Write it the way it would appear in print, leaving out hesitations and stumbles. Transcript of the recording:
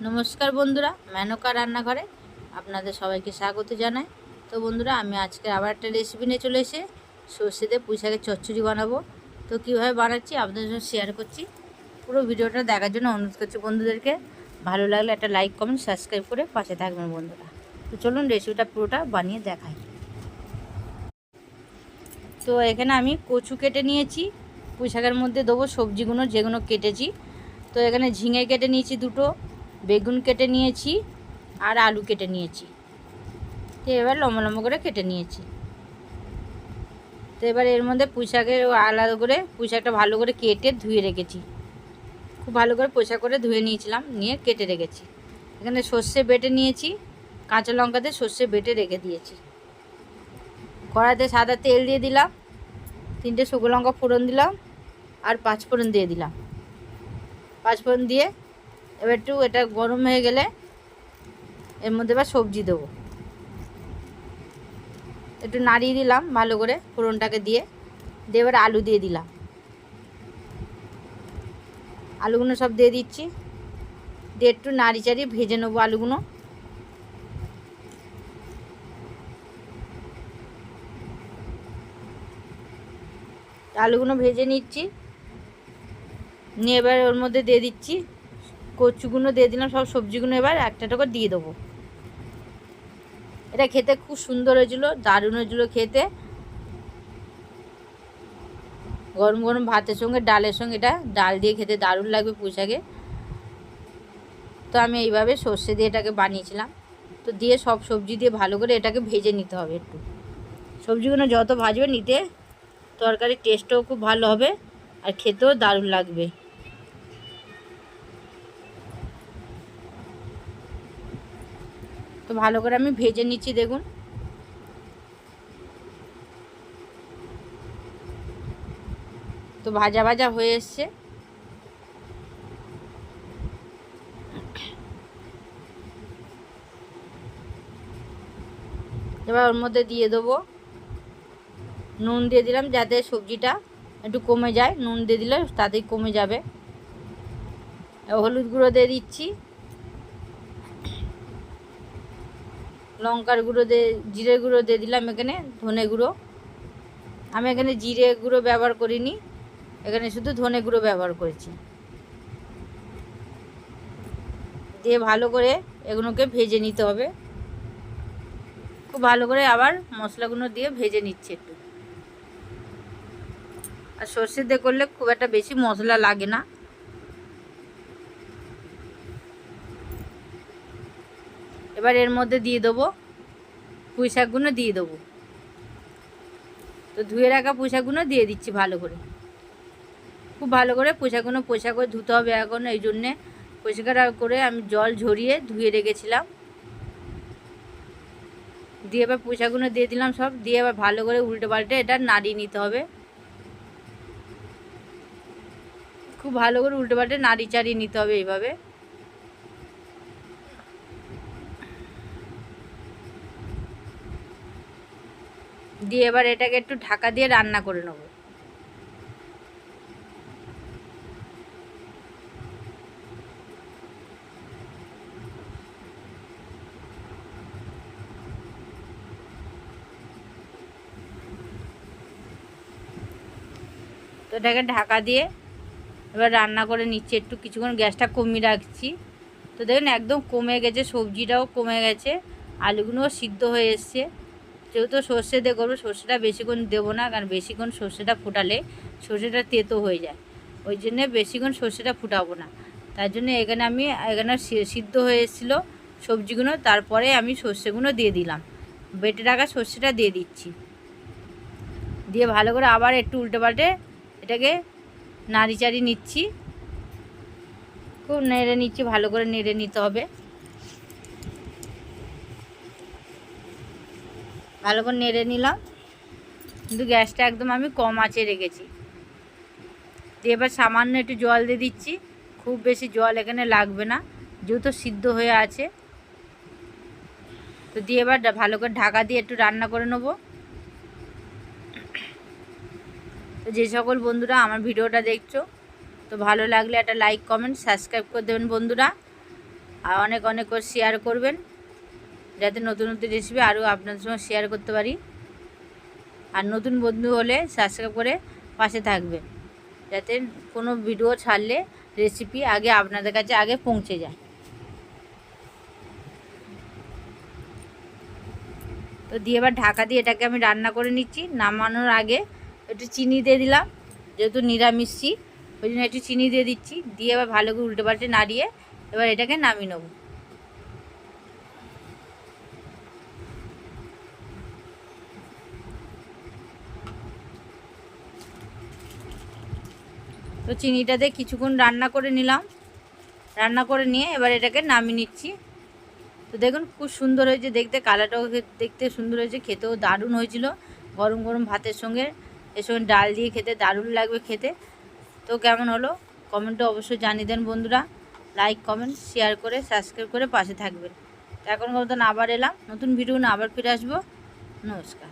নমস্কার বন্ধুরা, মেনকা রান্নাঘরে আপনাদের সবাইকে স্বাগত জানাই। তো বন্ধুরা, আমি আজকে আবার একটা রেসিপি নিয়ে চলে এসে সর্ষে দিয়ে পুঁই শাকের চচ্চড়ি বানাবো। তো কীভাবে বানাচ্ছি আপনাদের সঙ্গে শেয়ার করছি। পুরো ভিডিওটা দেখার জন্য অনুরোধ করছি বন্ধুদেরকে। ভালো লাগলে একটা লাইক, কমেন্ট, সাবস্ক্রাইব করে পাশে থাকবেন বন্ধুরা। তো চলুন রেসিপিটা পুরোটা বানিয়ে দেখাই। তো এখানে আমি কচু কেটে নিয়েছি, পুঁই শাকের মধ্যে দেবো সবজিগুলো যেগুলো কেটেছি। তো এখানে ঝিঙে কেটে নিয়েছি দুটো, বেগুন কেটে নিয়েছি আর আলু কেটে নিয়েছি। তো এবার লম্বা লম্বা করে কেটে নিয়েছি। তো এবার এর মধ্যে পুঁই শাকের আলাদা করে পুঁই শাকটা ভালো করে কেটে ধুয়ে রেখেছি। খুব ভালো করে পরিষ্কার করে ধুয়ে নিয়েছিলাম, নিয়ে কেটে রেখেছি। এখানে সর্ষে বেটে নিয়েছি, কাঁচা লঙ্কাতে সর্ষে বেটে রেখে দিয়েছি। কড়াইতে সাদা তেল দিয়ে দিলাম, 3টে শুকনো লঙ্কা ফোড়ন দিলাম আর 5 ফোড়ন দিয়ে দিলাম। 5 ফোড়ন দিয়ে এবার একটু এটা গরম হয়ে গেলে এর মধ্যে এবার সবজি দেবো। একটু নাড়িয়ে দিলাম ভালো করে ফোড়নটাকে দিয়ে এবার আলু দিয়ে দিলাম। আলুগুলো সব দিয়ে দিচ্ছি, দিয়ে একটু নাড়ি চাড়িয়ে ভেজে নেবো আলুগুলো। আলুগুলো ভেজে নিচ্ছি, নিয়ে এবার ওর মধ্যে দিয়ে দিচ্ছি কচুগুলো দিয়ে দিলাম। সব সবজিগুলো এবার একটা করে দিয়ে দেবো। এটা খেতে খুব সুন্দর হয়েছিল, দারুণ হয়েছিল খেতে। গরম গরম ভাতের সঙ্গে, ডালের সঙ্গে, এটা ডাল দিয়ে খেতে দারুণ লাগবে পুঁই শাকে। তো আমি এইভাবে সর্ষে দিয়ে এটাকে বানিয়েছিলাম। তো দিয়ে সব সবজি দিয়ে ভালো করে এটাকে ভেজে নিতে হবে। একটু সবজিগুলো যত ভাজবে নিতে তরকারির টেস্টও খুব ভালো হবে আর খেতেও দারুণ লাগবে। তো ভালো করে আমি ভেজে নিচ্ছি, দেখুন। তো ভাজা ভাজা হয়ে এসছে। এবার ওর মধ্যে দিয়ে দেবো নুন, দিয়ে দিলাম যাতে সবজিটা একটু কমে যায়। নুন দিয়ে দিলে তাতেই কমে যাবে। হলুদ গুঁড়ো দিয়ে দিচ্ছি, লঙ্কার গুঁড়ো দিয়ে, জিরে গুঁড়ো দিয়ে দিলাম। এখানে ধনে গুঁড়ো, আমি এখানে জিরে গুঁড়ো ব্যবহার করিনি, এখানে শুধু ধনে গুঁড়ো ব্যবহার করেছি। দিয়ে ভালো করে এগুলোকে ভেজে নিতে হবে। খুব ভালো করে আবার মশলাগুলো দিয়ে ভেজে নিচ্ছে একটু। আর সর্ষে দিয়ে করলে খুব একটা বেশি মশলা লাগে না। এবার এর মধ্যে দিয়ে দেবো পুঁই শাকগুলো দিয়ে দেবো। তো ধুয়ে রাখা পুঁই শাকগুলো দিয়ে দিচ্ছি ভালো করে। খুব ভালো করে পুঁই শাকগুলো পরিষ্কার করে ধুতে হবে এখন, এই জন্যে পরিষ্কার করে আমি জল ঝরিয়ে ধুয়ে রেখেছিলাম। দিয়ে এবার পুঁই শাকগুলো দিয়ে দিলাম সব, দিয়ে এবার ভালো করে উল্টে পাল্টে এটা নাড়িয়ে নিতে হবে। খুব ভালো করে উল্টে পাল্টে নাড়ি চাড়িয়ে নিতে হবে এইভাবে। দিয়ে এবার এটাকে একটু ঢাকা দিয়ে রান্না করে নেব। তো এটাকে ঢাকা দিয়ে এবার রান্না করে নিচ্ছি, একটু কিছুক্ষণ গ্যাসটা কমিয়ে রাখছি। তো দেখুন একদম কমে গেছে, সবজিটাও কমে গেছে, আলুগুলোও সিদ্ধ হয়ে এসছে। যেহেতু সর্ষে দিয়ে করবো, সর্ষেটা বেশিক্ষণ দেবো না, কারণ বেশিক্ষণ সর্ষেটা ফুটালে সর্ষেটা তেতো হয়ে যায়। ওই জন্যে বেশিক্ষণ সর্ষেটা ফুটাবো না। তার জন্য এখানে সিদ্ধ হয়ে এসেছিলো সবজিগুলো, তারপরে আমি সর্ষেগুলো দিয়ে দিলাম, বেটে রাখা সর্ষেটা দিয়ে দিচ্ছি। দিয়ে ভালো করে আবার একটু উল্টে পাল্টে এটাকে নাড়ি চাড়ি নিচ্ছি। খুব নেড়ে নিচ্ছি, ভালো করে নেড়ে নিতে হবে। ভালো করে নেড়ে নিলাম, কিন্তু গ্যাসটা একদম আমি কম আঁচে রেখেছি। দিয়ে এবার সামান্য একটু জল দিয়ে দিচ্ছি, খুব বেশি জল এখানে লাগবে না যেহেতু সিদ্ধ হয়ে আছে। তো দিয়ে এবার ভালো করে ঢাকা দিয়ে একটু রান্না করে নেবো। তো যে সকল বন্ধুরা আমার ভিডিওটা দেখছো, তো ভালো লাগলে একটা লাইক, কমেন্ট, সাবস্ক্রাইব করে দেবেন বন্ধুরা। আর অনেক অনেক করে শেয়ার করবেন, যাতে নতুন নতুন রেসিপি আরও আপনাদের সঙ্গে শেয়ার করতে পারি। আর নতুন বন্ধু হলে সাবস্ক্রাইব করে পাশে থাকবেন, যাতে কোনো ভিডিও ছাড়লে রেসিপি আগে আপনাদের কাছে আগে পৌঁছে যায়। তো দিয়ে এবার ঢাকা দিয়ে এটাকে আমি রান্না করে নিচ্ছি। নামানোর আগে একটু চিনি দিয়ে দিলাম, যেহেতু নিরামিষি ওই জন্য একটু চিনি দিয়ে দিচ্ছি। দিয়ে এবার ভালো করে উল্টে পাল্টে নাড়িয়ে এবার এটাকে নামিয়ে নেব। তো চিনিটাতে কিছুক্ষণ রান্না করে নিলাম, রান্না করে নিয়ে এবার এটাকে নামিয়ে নিচ্ছি। তো দেখুন খুব সুন্দর হয়েছে দেখতে, কালারটাও দেখতে সুন্দর হয়েছে, খেতেও দারুণ হয়েছিল। গরম গরম ভাতের সঙ্গে এর সঙ্গে ডাল দিয়ে খেতে দারুণ লাগবে খেতে। তো কেমন হলো কমেন্টে অবশ্যই জানিয়ে দেন বন্ধুরা। লাইক কমেন্ট শেয়ার করে সাবস্ক্রাইব করে পাশে থাকবেন। তো এখন মতন আবার এলাম নতুন ভিডিও না, আবার ফিরে আসবো। নমস্কার।